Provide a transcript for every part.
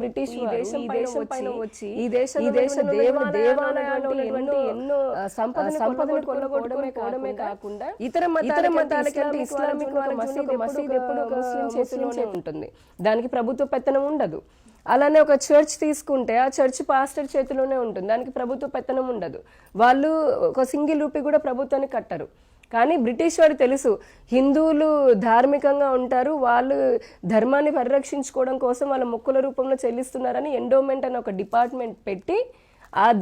British దేశం పైన వచ్చి ఈ దేశ దేవాలయాలు ఎన్నో సంపదను కొల్లగొట్టడమే కాకుండా ఇతర మతాలకి ఇస్లామిక్ మసీద్ ఎప్పుడు ముస్లిం చేతిలోనే ఉంటుంది, దానికి ప్రభుత్వ పెత్తనం ఉండదు. అలానే ఒక చర్చ్ తీసుకుంటే ఆ చర్చ్ పాస్టర్ చేతిలోనే ఉంటుంది, దానికి ప్రభుత్వ పెత్తనం ఉండదు. వాళ్ళు ఒక సింగిల్ రూపీ కూడా ప్రభుత్వానికి కట్టరు. కానీ బ్రిటిష్ వాడు తెలుసు హిందువులు ధార్మికంగా ఉంటారు, వాళ్ళు ధర్మాన్ని పరిరక్షించుకోవడం కోసం వాళ్ళ మొక్కుల రూపంలో చెల్లిస్తున్నారని ఎండోమెంట్ అని ఒక డిపార్ట్మెంట్ పెట్టి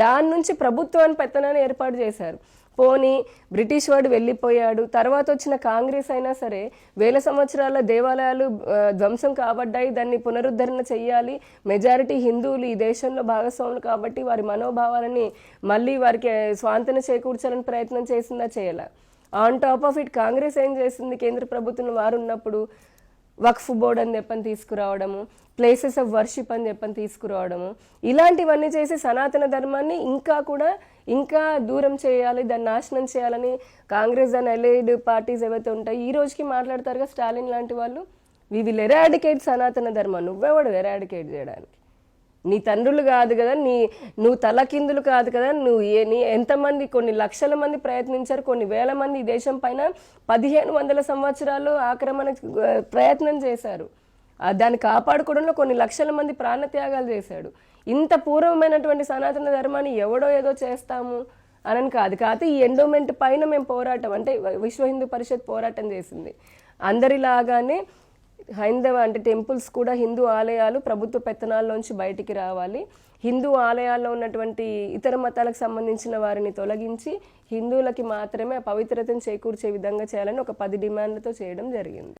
దాని నుంచి ప్రభుత్వాన్ని పెత్తనాన్ని ఏర్పాటు చేశారు. పోనీ బ్రిటిష్ వాడు వెళ్ళిపోయాడు, తర్వాత వచ్చిన కాంగ్రెస్ అయినా సరే వేల సంవత్సరాల దేవాలయాలు ధ్వంసం కాబడ్డాయి, దాన్ని పునరుద్ధరణ చెయ్యాలి, మెజారిటీ హిందువులు ఈ దేశంలో భాగస్వాములు కాబట్టి వారి మనోభావాలని మళ్ళీ వారికి స్వాంతన చేకూర్చాలని ప్రయత్నం చేసిందా? చేయాల. On top of it Congress ఏం చేసింది? కేంద్ర ప్రభుత్వం వారు ఉన్నప్పుడు వక్ఫ్ బోర్డ్ అని చెప్పని తీసుకురావడము, ప్లేసెస్ ఆఫ్ వర్షిప్ అని చెప్పని తీసుకురావడము, ఇలాంటివన్నీ చేసి సనాతన ధర్మాన్ని ఇంకా దూరం చేయాలి, దాన్ని నాశనం చేయాలని కాంగ్రెస్ దాని ఎలైడ్ పార్టీస్ ఏవైతే ఉంటాయి ఈ రోజుకి మాట్లాడతారుగా స్టాలిన్ లాంటి వాళ్ళు. వి విల్ ఎరాడికేట్ సనాతన ధర్మం. నువ్వెవడు ఎరాడికేట్ చేయడానికి? నీ తండ్రులు కాదు కదా, నువ్వు తలకిందులు కాదు కదా, ఎంతమంది కొన్ని లక్షల మంది ప్రయత్నించారు, కొన్ని వేల మంది ఈ దేశం పైన 1500 సంవత్సరాలు ఆక్రమణ ప్రయత్నం చేశారు, దాన్ని కాపాడుకోవడంలో కొన్ని లక్షల మంది ప్రాణత్యాగాలు చేశాడు. ఇంత పూర్వమైనటువంటి సనాతన ధర్మాన్ని ఎవడో ఏదో చేస్తాము అని కాదు. ఈ ఎండోమెంట్ పైన మేము పోరాటం, అంటే విశ్వ హిందూ పరిషత్ పోరాటం చేసింది. అందరిలాగానే హైందవ అంటే టెంపుల్స్ కూడా హిందూ ఆలయాలు ప్రభుత్వ పెత్తనాల్లోంచి బయటికి రావాలి, హిందూ ఆలయాల్లో ఉన్నటువంటి ఇతర మతాలకు సంబంధించిన వారిని తొలగించి హిందువులకి మాత్రమే పవిత్రతను చేకూర్చే విధంగా చేయాలని ఒక 10 డిమాండ్లతో చేయడం జరిగింది.